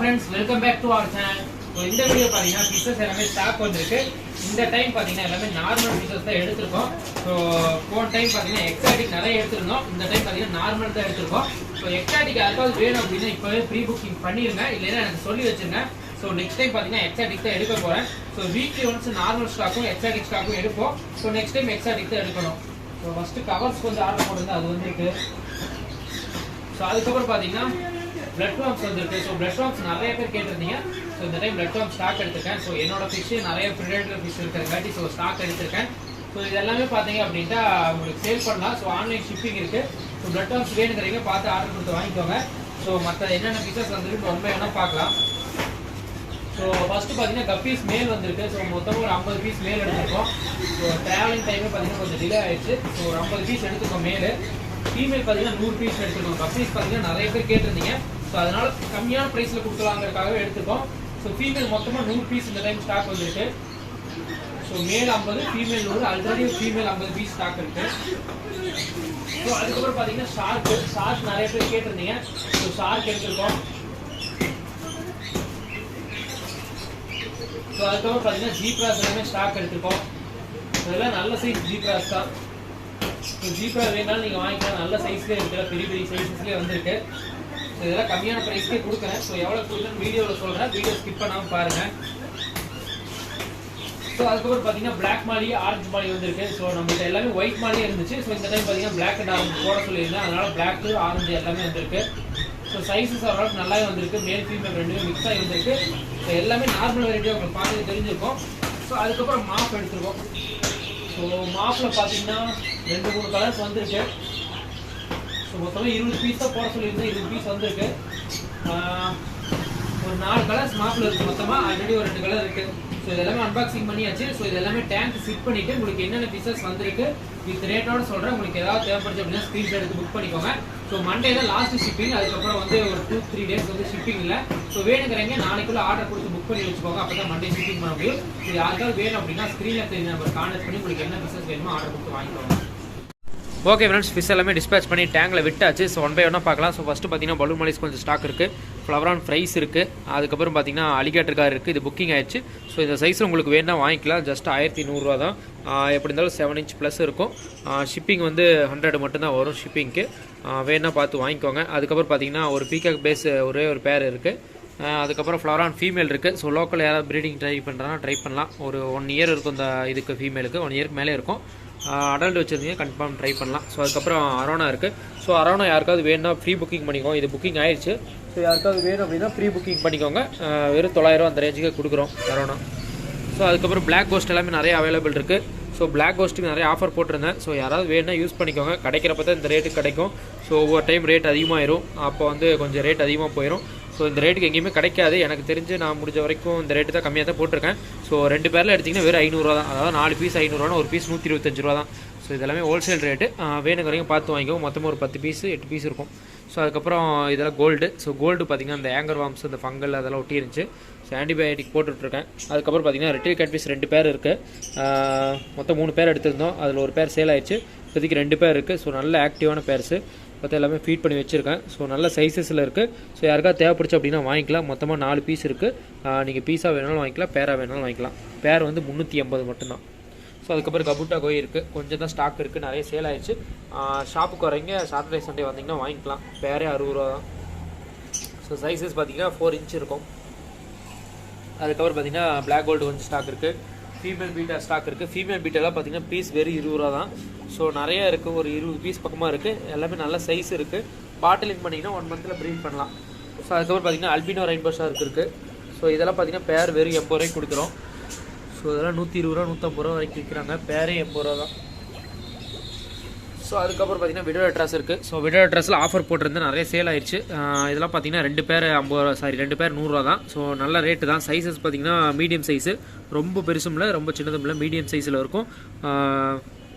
friends, welcome back to our channel. So in the video பாத்தீங்கன்னா pieces எல்லாமே stock வந்திருக்கு. இந்த டைம் பாத்தீங்கன்னா எல்லாமே நார்மல் pieces தான் எடுத்துறோம். So போன டைம் பாத்தீங்கன்னா எக்ஸாட்டிக் நிறைய எடுத்துறோம். இந்த டைம் பாத்தீங்கன்னா நார்மல் தான் எடுத்துறோம். So எக்ஸாட்டிக் யாருக்காவது வேணும் அப்படினா இப்பவே ப்ரீ புக்கிங் பண்ணிருங்க. இல்லனா எனக்கு சொல்லி வச்சிருங்க. So next time பாத்தீங்கன்னா எக்ஸாட்டிக் தான் எடுக்க போறேன். So weekly once நார்மல் ஸ்டாக்கும் எக்ஸாட்டிக் ஸ்டாக்கும் எடுப்போம். So next time எக்ஸாட்டிக் தான் எடுக்கணும். So first கவர்ஸ் கொஞ்சம் ஆர்டர் போடுங்க அது வந்திருக்கு. So அதுக்கப்புறம் பாத்தீங்கன்னா blood worms வந்திருக்கு. ஸோ blood worms நிறைய பேர் கேட்டிருந்தீங்க. ஸோ இந்த டைம் blood worms ஸ்டாக் எடுத்திருக்கேன். ஸோ என்னோட ஃபிஷ் நிறைய predator ஃபிஷ் இருக்கிறங்காட்டி ஸோ ஸ்டாக் எடுத்திருக்கேன். ஸோ இது எல்லாமே பார்த்தீங்க அப்படின்ட்டா உங்களுக்கு சேல் பண்ணலாம். ஸோ ஆன்லைன் ஷிப்பிங் இருக்குது. ஸோ blood worms வேணுங்கிறீங்க பார்த்து ஆர்டர் கொடுத்து வாங்கிக்கோங்க. ஸோ மற்ற என்னென்ன பீசஸ் வந்துருக்கு ரொம்ப வேணால் பார்க்கலாம். ஸோ ஃபஸ்ட்டு பார்த்தீங்கன்னா கப்பீஸ் மேல் வந்திருக்கு. ஸோ மொத்தம் ஒரு 50 பீஸ் மேல் எடுத்துருக்கோம். ஸோ ட்ராவலிங் டைமே பார்த்தீங்கன்னா கொஞ்சம் டிலே ஆயிடுச்சு. ஸோ ஒரு 50 பீஸ் எடுத்துக்கோம் மேல். ஃபீமேல் பார்த்தீங்கன்னா 100 பீஸ் எடுத்துருக்கோம். கப்பீஸ் பார்த்தீங்கன்னா நிறைய பேர் கேட்டிருந்தீங்க. ஸோ அதனால கம்மியான ப்ரைஸில் கொடுக்கலாங்கிறதுக்காகவே எடுத்துருக்கோம். ஸோ ஃபீமேல் மொத்தமாக 100 பீஸ் இந்த டைம் ஸ்டாக் வந்துருக்கு. So male 50, female 100. Already female 50 piece stock இருக்கு. ஸோ அதுக்கப்புறம் பார்த்தீங்கன்னா ஷார்க் நிறைய பேர் கேட்டிருந்தீங்க. ஸோ ஷார்க் எடுத்துருக்கோம். ஸோ அதுக்கப்புறம் பார்த்தீங்கன்னா ஜீப்ராஸ் எல்லாமே ஸ்டாக் எடுத்துருக்கோம். இதெல்லாம் நல்ல சைஸ் ஜீப்ராஸ் தான். ஸோ ஜீப்ரா வேணாலும் நீங்கள் வாங்கிக்கலாம். நல்ல சைஸ்லேயே இருக்கிற பெரிய பெரிய சைஸஸ்லேயே வந்திருக்கு. ஸோ இதெல்லாம் கம்மியான ப்ரைஸ்க்கே கொடுக்குறேன். ஸோ எவ்வளோ கொடுக்குறேன்னு வீடியோவில் சொல்கிறேன். வீடியோ ஸ்கிப் பண்ணாமல் பாருங்கள். ஸோ அதுக்கப்புறம் பார்த்தீங்கன்னா பிளாக் மாலி ஆரஞ்சு மாலி வந்திருக்கு. ஸோ நம்மகிட்ட எல்லாமே ஒயிட் மாலியே இருந்துச்சு. ஸோ இந்த டைம் பார்த்தீங்கன்னா பிளாக் அண்ட் ஆரஞ்சு போட சொல்லியிருந்தேன். அதனால் பிளாக் ஆரஞ்சு எல்லாமே வந்திருக்கு. ஸோ சைஸஸ் ஓரளவுக்கு நல்லாவே வந்திருக்கு. மேல் ஃபீமேல் ரெண்டுமே மிக்ஸ் ஆகி வந்திருக்கு. ஸோ எல்லாமே நார்மல் வெரைட்டியாக உங்களுக்கு பார்த்து தெரிஞ்சிருக்கும். ஸோ அதுக்கப்புறம் மாப் எடுத்துருக்கோம். ஸோ மாப்பில் பார்த்தீங்கன்னா 2-3 கலர்ஸ் வந்திருக்கு. ஸோ மொத்தமாக 20 பீஸ் தான் போட சொல்லியிருந்தேன். 20 பீஸ் வந்திருக்கு. ஒரு 4 கலர்ஸ் மாப்பில் இருக்குது. மொத்தமாக ஆல்ரெடி ஒரு 2 கலர் இருக்குது. ஸோ இதெல்லாமே அன்பாக்சிங் பண்ணியாச்சு. ஸோ இதெல்லாமே டேங்க் ஃபிட் பண்ணிவிட்டு உங்களுக்கு என்னென்ன பீசஸ் வந்திருக்கு வித் ரேட்டோட சொல்கிறேன். உங்களுக்கு ஏதாவது தேவைப்படுச்சு அப்படின்னா ஸ்க்ரீன்ஷாட் எடுத்து புக் பண்ணிக்கோங்க. ஸோ மண்டே தான் லாஸ்ட் ஷிப்பிங். அதுக்கப்புறம் வந்து ஒரு 2-3 டேஸ் வந்து ஷிப்பிங் இல்லை. ஸோ வேணுங்கிறீங்க நாளைக்குள்ள ஆர்டர் கொடுத்து புக் பண்ணி வச்சுக்கோங்க. அப்போ தான் மண்டே ஷிப்பிங் பண்ண முடியும். ஸோ யாருக்காவது வேணும் அப்படின்னா ஸ்க்ரீனில் தெரிஞ்ச நம்பர் கான்டாக்ட் பண்ணி உங்களுக்கு என்ன பீசஸ் வேணுமோ ஆர்டர் கொடுத்து வாங்கிக்கோங்க. ஓகே ஃப்ரெண்ட்ஸ், ஃபிஷ் எல்லாமே டிஸ்பேச் பண்ணி டேங்கில் விட்டாச்சு. ஸோ ஒன் பை ஒன்னாக பார்க்கலாம். ஸோ ஃபஸ்ட்டு பார்த்தீங்கன்னா பலூன் மாலிஸ் கொஞ்சம் ஸ்டாக் இருக்குது. ஃப்ளவரான் ஃப்ரைஸ் இருக்குது. அதுக்கப்புறம் பார்த்தீங்கன்னா அலிகேட்டர் கார் இருக்குது. இது புக்கிங் ஆயிடுச்சு. ஸோ இந்த சைஸ் உங்களுக்கு வேணால் வாங்கிக்கலாம். ஜஸ்ட் 1100 தான். எப்படி இருந்தாலும் 7 inch ப்ளஸ் இருக்கும். ஷிப்பிங் வந்து 100 மட்டும்தான் வரும் ஷிப்பிங்க்கு. வேணால் பார்த்து வாங்கிக்கோங்க. அதுக்கப்புறம் பார்த்தீங்கன்னா ஒரு பீகாக் பேஸ் ஒரே ஒரு பேர் இருக்குது. அதுக்கப்புறம் ஃப்ளவரான் ஃபீமேல் இருக்குது. ஸோ லோக்கல் யாராவது ப்ரீடிங் ட்ரை பண்ணுறாங்கன்னா ட்ரை பண்ணலாம். ஒரு 1 year இருக்கும் இந்த இதுக்கு. ஃபீமேலுக்கு 1 year மேலே இருக்கும். அடல்ட் வச்சுருந்தீங்க கன்ஃபார்ம் ட்ரை பண்ணலாம். ஸோ அதுக்கப்புறம் அரோனா இருக்குது. ஸோ அரோனா யாருக்காவது வேணும்னா ஃப்ரீ புக்கிங் பண்ணிக்கோங்க. இது புக்கிங் ஆயிடுச்சு. ஸோ யாருக்காவது வேணும் அப்படின்னா ஃப்ரீ புக்கிங் பண்ணிக்கோங்க. வெறும் 900 அந்த ரேஞ்சுக்கு கொடுக்குறோம் அரோனா. ஸோ அதுக்கப்புறம் பிளாக் கோஸ்ட் எல்லாமே நிறைய அவைலபிள் இருக்குது. ஸோ பிளாக் கோஸ்ட்டுக்கு நிறைய ஆஃபர் போட்டிருந்தேன். ஸோ யாராவது வேணும்னா யூஸ் பண்ணிக்கோங்க. கிடைக்கிறப்ப தான் இந்த ரேட்டுக்கு கிடைக்கும். ஸோ ஒவ்வொரு டைம் ரேட் அதிகமாகிடும். அப்போ வந்து கொஞ்சம் ரேட் அதிகமாக போயிடும். ஸோ இந்த ரேட்டுக்கு எங்கேயுமே கிடைக்காது. எனக்கு தெரிஞ்சு நான் முடிஞ்ச வரைக்கும் இந்த ரேட்டு தான் கம்மியாக தான் போட்டிருக்கேன். ஸோ 2 பேரில் எடுத்திங்கன்னா வெறும் 500 தான். அதாவது 4 பீஸ் 500, ஒரு பீஸ் 125 தான். ஸோ இதெல்லாமே ஹோல்சேல் ரேட்டு. வேணுங்கிறவங்க பார்த்து வாங்கிக்கோங்க. மொத்தமாக ஒரு 10 பீஸ் 8 பீஸ் இருக்கும். ஸோ அதுக்கப்புறம் இதெல்லாம் கோல்டு. ஸோ கோல்டு பார்த்திங்கன்னா இந்த ஆங்கர் வார்ம்ஸ் இந்த ஃபங்கல் அதெல்லாம் ஒட்டி இருந்துச்சு. ஸோ ஆன்டிபயோட்டிக் போட்டுட்ருக்கேன். அதுக்கப்புறம் பார்த்திங்கன்னா ரெட்டில் கேட்பீஸ் 2 பேர் இருக்குது. மொத்தம் 3 பேர் எடுத்திருந்தோம். அதில் ஒரு பேர் சேல் ஆயிடுச்சு. இப்போதைக்கு 2 பேர் இருக்குது. ஸோ நல்ல ஆக்டிவான பேர்ஸு பார்த்து எல்லாமே ஃபீட் பண்ணி வச்சுருக்கேன். ஸோ நல்ல சைஸஸில் இருக்குது. ஸோ யாருக்காவது தேவைப்படுச்சு அப்படின்னா வாங்கிக்கலாம். மொத்தமாக 4 பீஸ் இருக்குது. நீங்கள் பீஸாக வேணாலும் வாங்கிக்கலாம், பேராக வேணாலும் வாங்கிக்கலாம். பேர் வந்து 380 மட்டும்தான். ஸோ அதுக்கப்புறம் கபுட்டா கோய் இருக்குது. கொஞ்சம் தான் ஸ்டாக் இருக்குது. நிறைய சேல் ஆயிடுச்சு. ஷாப்புக்கு வரீங்க சாட்டர்டே சண்டே வந்தீங்கன்னா வாங்கிக்கலாம். பேரே 60 ரூபா தான். ஸோ சைஸஸ் பார்த்தீங்கன்னா 4 inch இருக்கும். அதுக்கப்புறம் பார்த்தீங்கன்னா பிளாக் கோல்டு கொஞ்சம் ஸ்டாக் இருக்குது. ஃபீமேல் பீட்டா ஸ்டாக் இருக்குது. ஃபீமேல் பீட்டெல்லாம் பார்த்தீங்கன்னா பீஸ் வெறும் 20 ரூபா தான். ஸோ நிறைய இருக்குது. ஒரு 20 பீஸ் பக்கமாக இருக்குது. எல்லாமே நல்ல சைஸ் இருக்குது. பாட்டிலிங் பண்ணிங்கன்னா 1 monthல ப்ரீட் பண்ணலாம். ஸோ அதுக்கப்புறம் பார்த்தீங்கன்னா அல்பினோ ரெயின்போ ஷார்க் இருக்குது. ஸோ இதெல்லாம் பார்த்தீங்கன்னா பேர் வெறும் 80 ரூபாய்க்கு கொடுக்குறோம். ஸோ இதெல்லாம் 120 ரூபா 150 ரூபா வரைக்கும் விற்கிறாங்க. பேரே 80 ரூபா தான். ஸோ அதுக்கப்புறம் பார்த்தீங்கன்னா விடோ ட்ரெஸ் இருக்குது. ஸோ விடோ ட்ரெஸ்ஸில் ஆஃபர் போட்டிருந்து நிறைய சேல் ஆயிடுச்சு. இதெல்லாம் பார்த்தீங்கன்னா 2 பேர் 50 ரூபா, சாரி 2 பேர் 100 ரூபா தான். ஸோ நல்ல ரேட்டு தான். சைஸஸ் பார்த்தீங்கன்னா மீடியம் சைஸு, ரொம்ப பெருசும் இல்லை ரொம்ப சின்னதும் இல்லை, மீடியம் சைஸில் இருக்கும்.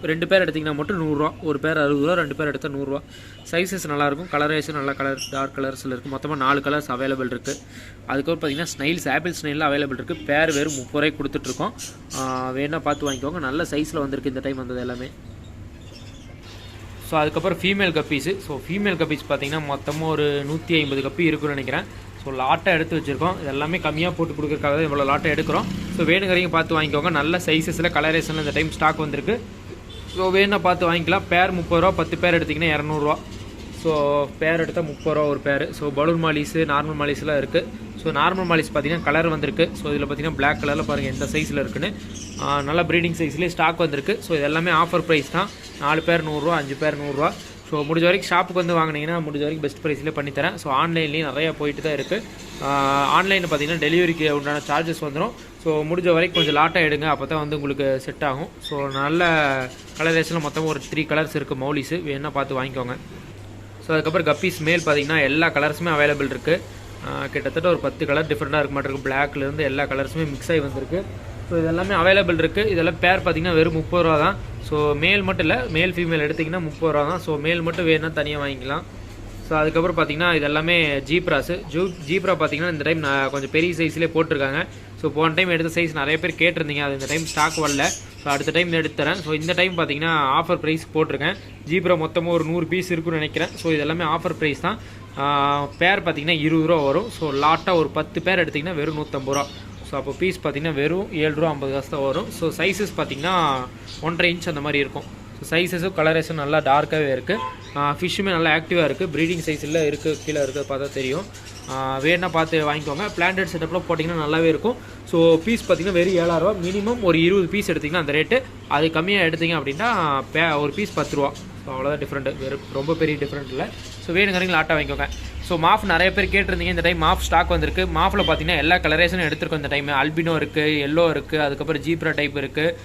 2 பேர் எடுத்திங்கன்னா மட்டும் 100 ரூபா. ஒரு பேர் 60 ரூபா, 2 பேர் எடுத்தால் 100 ரூபா. சைஸஸ் நல்லாயிருக்கும். கலரேஷன் நல்ல கலர் டார்க் கலர்ஸில் இருக்குது. மொத்தமாக 4 கலர்ஸ் அவைலபிள் இருக்குது. அதுக்கப்புறம் பார்த்தீங்கன்னா ஸ்னைல்ஸ் ஆப்பிள் ஸ்னைலில் அவைலபிள் இருக்குது. பேர் வெறும் 30 ரூபாய்க்கு கொடுத்துட்ருக்கோம். வேணால் பார்த்து வாங்கிக்கோங்க. நல்ல சைஸில் வந்திருக்கு இந்த டைம் வந்தது எல்லாமே. ஸோ அதுக்கப்புறம் female guppies. So female guppies பார்த்தீங்கன்னா மொத்தமாக ஒரு 150 கப்பி இருக்குன்னு நினைக்கிறேன். ஸோ ஸோ லாட்டாக எடுத்து வச்சுருக்கோம். இது எல்லாமே கம்மியாக போட்டு கொடுக்குறதுக்காக தான் இவ்வளோ லாட்டாக எடுக்கிறோம். ஸோ வேணுங்கிறீங்க பார்த்து வாங்கிக்கோங்க. நல்ல சைஸஸில் கலரேஷனில் இந்த டைம் ஸ்டாக் வந்திருக்கு. ஸோ வேணா பார்த்து வாங்கிக்கலாம். பேர் 30 ரூபா, 10 பேர் எடுத்திங்கன்னா 200 ரூபா. ஸோ பேர் எடுத்தால் 30 ரூபா ஒரு பேர். ஸோ பலூன் மாலிஸு, நார்மல் மாலிஸ்லாம் இருக்குது. ஸோ நார்மல் மாலிஸ் பார்த்தீங்கன்னா கலர் வந்திருக்கு. ஸோ இதில் பார்த்தீங்கன்னா பிளாக் கலரில் பாருங்கள் எந்த சைஸில் இருக்குன்னு. நல்லா ப்ரீடிங் சைஸ்லேயே ஸ்டாக் வந்திருக்கு. ஸோ இது எல்லாமே ஆஃபர் ப்ரைஸ் தான். 4 பேர் 100 ரூபா, 5 பேர் 100 ரூபா. ஸோ முடிஞ்ச வரைக்கும் ஷாப்புக்கு வந்து வாங்கினீங்கன்னா முடிஞ்ச வரைக்கும் பெஸ்ட் ப்ரைஸ்லேயே பண்ணித்தரேன். ஸோ ஆன்லைன்லேயும் நிறையா போயிட்டு தான் இருக்குது. ஆன்லைனில் பார்த்தீங்கன்னா டெலிவரிக்கு உண்டான சார்ஜஸ் வந்துடும். ஸோ முடிஞ்ச வரைக்கும் கொஞ்சம் லாட்டாக எடுங்க, அப்போ தான் வந்து உங்களுக்கு செட் ஆகும். ஸோ நல்ல கலரேஷனில் மொத்தம் ஒரு 3 கலர்ஸ் இருக்குது. மௌலிஸு வேணா பார்த்து வாங்கிக்கோங்க. ஸோ அதுக்கப்புறம் கப்பீஸ் மேல் பார்த்தீங்கன்னா எல்லா கலர்ஸுமே அவைலபிள் இருக்குது. கிட்டத்தட்ட ஒரு 10 கலர் டிஃப்ரெண்ட்டாக இருக்க மாட்டிருக்கு. பிளாக்லேருந்து எல்லா கலர்ஸுமே மிக்ஸ் ஆகி வந்திருக்கு. ஸோ இதெல்லாமே அவைலபிள் இருக்குது. இதெல்லாம் பேர் பார்த்தீங்கன்னா வெறும் 30 ரூபா தான். ஸோ மேல் மட்டும் இல்லை, மேல் ஃபீமேல் எடுத்திங்கன்னா 30 ரூபா தான். ஸோ மேல் மட்டும் வேணும்னா தனியாக வாங்கிக்கலாம். ஸோ அதுக்கப்புறம் பார்த்தீங்கன்னா இது எல்லாமே ஜீப்ராஸு. ஜீப்ரா பார்த்தீங்கன்னா இந்த டைம் நான் கொஞ்சம் பெரிய சைஸ்லேயே போட்டிருக்காங்க. ஸோ போன டைம் எடுத்த சைஸ் நிறைய பேர் கேட்டிருந்தீங்க, அது இந்த டைம் ஸ்டாக் வரல. ஸோ அடுத்த டைம் எடுத்து தரேன். ஸோ இந்த டைம் பார்த்தீங்கன்னா ஆஃபர் ப்ரைஸ் போட்டிருக்கேன். ஜீப்ரா மொத்தமாக ஒரு 100 பீஸ் இருக்குன்னு நினைக்கிறேன். ஸோ இது எல்லாமே ஆஃபர் ப்ரைஸ் தான். பேர் பார்த்தீங்கன்னா 20 ரூபா வரும். ஸோ லாட்டாக ஒரு 10 பேர் எடுத்திங்கன்னா வெறும் 150 ரூபா. ஸோ அப்போ பீஸ் பார்த்தீங்கன்னா வெறும் 7 ரூபா 50 காசு தான் வரும். ஸோ சைஸஸ் பார்த்தீங்கன்னா 1.5 இன்ச் அந்த மாதிரி இருக்கும். ஸோ சைஸஸும் கலரேஷன் நல்லா டார்க்காகவே இருக்குது. ஃபிஷ்ஷுமே நல்லா ஆக்டிவாக இருக்குது. ப்ரீடிங் சைஸில் இருக்குது, கீழே இருக்குது பார்த்தா தெரியும். வேணா பார்த்து வாங்கிக்கோங்க. பிளான்டட் செட்டப்பில் போட்டிங்கன்னா நல்லாவே இருக்கும். ஸோ பீஸ் பார்த்தீங்கன்னா வெறும் 7,000 ரூபா. மினிமம் ஒரு 20 பீஸ் எடுத்திங்கன்னா அந்த ரேட்டு. அது கம்மியாக எடுத்திங்க அப்படின்னா ஒரு பீஸ் 10 ரூபா. ஸோ அவ்வளோதான் டிஃப்ரெண்ட்டு, வெறும் ரொம்ப பெரிய டிஃப்ரெண்ட் இல்லை. ஸோ வேணுங்கிறீங்க லாட்டாக வாங்கிக்கோங்க. ஸோ மாஃப் நிறைய பேர் கேட்டிருந்தீங்க, இந்த டைம் மாஃப் ஸ்டாக் வந்திருக்கு. மாஃபில் பார்த்தீங்கன்னா எல்லா கலரேஷனும் எடுத்துருக்கோம் இந்த டைம். அல்பினோ இருக்குது, எல்லோ இருக்குது, அதுக்கப்புறம் ஜீப்ரா டைப் இருக்குது,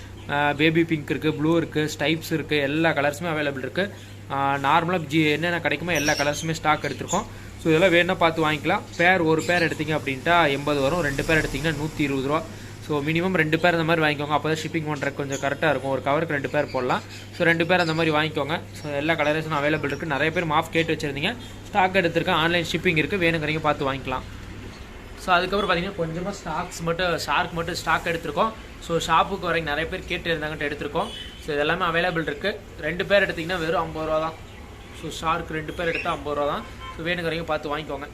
பேபி பிங்க் இருக்குது, ப்ளூ இருக்குது, ஸ்டைப்ஸ் இருக்குது, எல்லா கலர்ஸுமே அவைலபிள் இருக்குது. நார்மலாக என்னென்ன கிடைக்குமோ எல்லா கலர்ஸுமே ஸ்டாக் எடுத்துருக்கோம். ஸோ இதெல்லாம் வேணா பார்த்து வாங்கிக்கலாம். ஒரு பேர் எடுத்திங்க அப்படின்ட்டா 80 வரும். 2 பேர் எடுத்திங்கன்னா 120 ரூபா. ஸோ மினிமம் 2 பேர் அந்த மாதிரி வாங்கிக்கோங்க. அப்போ தான் ஷிப்பிங் பண்ணுறதுக்கு கொஞ்சம் கரெக்டாக இருக்கும். ஒரு கவருக்கு 2 பேர் போடலாம். ஸோ 2 பேர் அந்த மாதிரி வாங்கிக்கோங்க. ஸோ எல்லா கலரேஷனும் அவைலபிள் இருக்குது. நிறைய பேர் மாஃப் கேட்டு வச்சுருந்தீங்க, ஸ்டாக் எடுத்திருக்கேன். ஆன்லைன் ஷிப்பிங் இருக்குது, வேணுங்கிறீங்க பார்த்து வாங்கிக்கலாம். ஸோ அதுக்கப்புறம் பார்த்தீங்கன்னா கொஞ்சமாக ஷார்க் மட்டும் ஸ்டாக் எடுத்திருக்கோம். ஸோ ஷாப்புக்கு வரைக்கும் நிறைய பேர் கேட்டு இருந்தாங்கன்ட்டு எடுத்திருக்கோம். ஸோ இதெல்லாமே அவைலபிள் இருக்குது. 2 பேர் எடுத்திங்கன்னா வெறும் 50 ரூபா தான். ஸோ ஷார்க் 2 பேர் எடுத்தால் 50 ரூபா தான். ஸோ வேணுங்கிறீங்க பார்த்து வாங்கிக்கோங்க.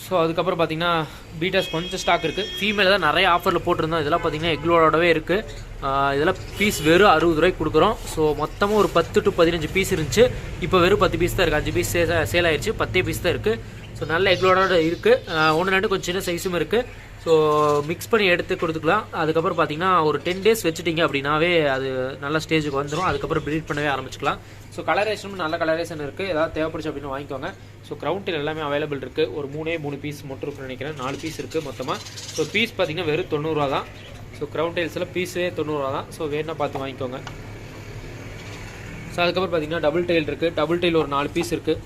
ஸோ அதுக்கப்புறம் பார்த்தீங்கன்னா பீட்டாஸ் கொஞ்சம் ஸ்டாக் இருக்குது. ஃபீமேல் தான் நிறைய ஆஃபரில் போட்டிருந்தோம். இதெல்லாம் பார்த்தீங்கன்னா எக்லோடவே இருக்குது. இதெல்லாம் பீஸ் வெறும் 60 ரூபாய்க்கு கொடுக்குறோம். ஸோ மொத்தமாக ஒரு 10 to 15 பீஸ் இருந்துச்சு. இப்போ வெறும் 10 பீஸ் தான் இருக்குது. 5 பீஸ் சேல் ஆயிடுச்சு. 10 பீஸ் தான் இருக்குது. ஸோ நல்ல எக்லோட இருக்குது. 1-2 கொஞ்சம் சின்ன சைஸும் இருக்குது. ஸோ மிக்ஸ் பண்ணி எடுத்து கொடுத்துக்கலாம். அதுக்கப்புறம் பார்த்தீங்கன்னா ஒரு 10 days வச்சுட்டிங்க அப்படின்னாவே அது நல்ல ஸ்டேஜுக்கு வந்துடும். அதுக்கப்புறம் ப்ரீட் பண்ணவே ஆரம்பிச்சிக்கலாம். ஸோ கலரேஷனும் நல்ல கலரேஷன் இருக்குது. ஏதாவது தேவைப்படுச்சு அப்படின்னு வாங்கிக்கோங்க. ஸோ க்ரௌண்டில் எல்லாமே அவைலபிள் இருக்குது. ஒரு 3 பீஸ் மட்டும் இருக்குன்னு நினைக்கிறேன். 4 பீஸ் இருக்குது மொத்தமாக. ஸோ பீஸ் பார்த்தீங்கன்னா வெறும் 90 ரூபா தான். ஸோ க்ரௌண்ட் டெயில்ஸில் பீஸே 90 ரூபா தான். ஸோ வேணா பார்த்து வாங்கிக்கோங்க. ஸோ அதுக்கப்புறம் பார்த்தீங்கன்னா டபுள் டெயில் இருக்குது. டபுள் டெயில் ஒரு 4 பீஸ் இருக்குது.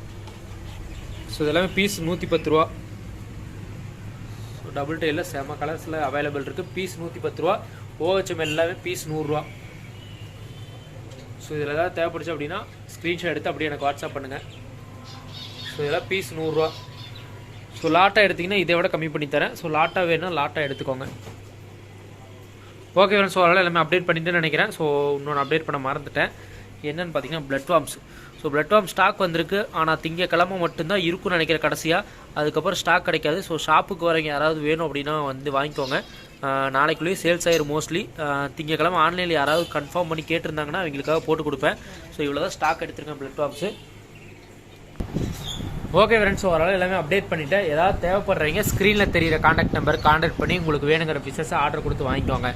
ஸோ இதெல்லாமே பீஸ் 110 ரூபா. ஸோ டபுள் டெயிலில் செம கலர்ஸில் அவைலபிள் இருக்குது. பீஸ் 110 ரூபா. OHM எல்லாமே பீஸ் 100 ரூபா. ஸோ இதில் ஏதாவது தேவைப்படுச்சு அப்படின்னா ஸ்க்ரீன்ஷாட் எடுத்து அப்படியே எனக்கு வாட்ஸ்அப் பண்ணுங்கள். ஸோ இதெல்லாம் பீஸ் 100 ரூபா. ஸோ லாட்டாக எடுத்திங்கன்னா இதை விட கம்மி பண்ணி தரேன். ஸோ லாட்டாக வேணும்னா லாட்டாக எடுத்துக்கோங்க. ஓகே ஃப்ரெண்ட்ஸ், ஸோ அதெல்லாம் எல்லாமே அப்டேட் பண்ணிட்டேன்னு நினைக்கிறேன். ஸோ இன்னொன்று அப்டேட் பண்ண மறந்துட்டேன். என்னென்னு பார்த்தீங்கன்னா blood worms. So blood worm stock வந்திருக்கு. ஆனால் திங்கக்கிழமை மட்டும்தான் இருக்குன்னு நினைக்கிறேன் கடைசியாக. அதுக்கப்புறம் ஸ்டாக் கிடைக்காது. ஸோ ஷாப்புக்கு வரவங்க யாராவது வேணும் அப்படின்னா வந்து வாங்கிக்கோங்க. நாளைக்குள்ளேயே சேல்ஸ் ஆயிரும் மோஸ்ட்லி. திங்கக்கிழமை ஆன்லைனில் யாராவது கன்ஃபார்ம் பண்ணி கேட்டிருந்தாங்கன்னா அவங்களுக்காக போட்டு கொடுப்பேன். ஸோ இவ்வளோ தான் ஸ்டாக் எடுத்துருக்கேன் blood worms. Okay friends, so அதனால் எல்லாமே அப்டேட் பண்ணிவிட்டேன். ஏதாவது தேவைப்படுறீங்க ஸ்க்ரீனில் தெரியிற கான்டாக்ட் நம்பர் கான்டாக்ட் பண்ணி உங்களுக்கு வேணுங்கிற பிசஸை ஆர்டர் கொடுத்து வாங்கிக்கோங்க.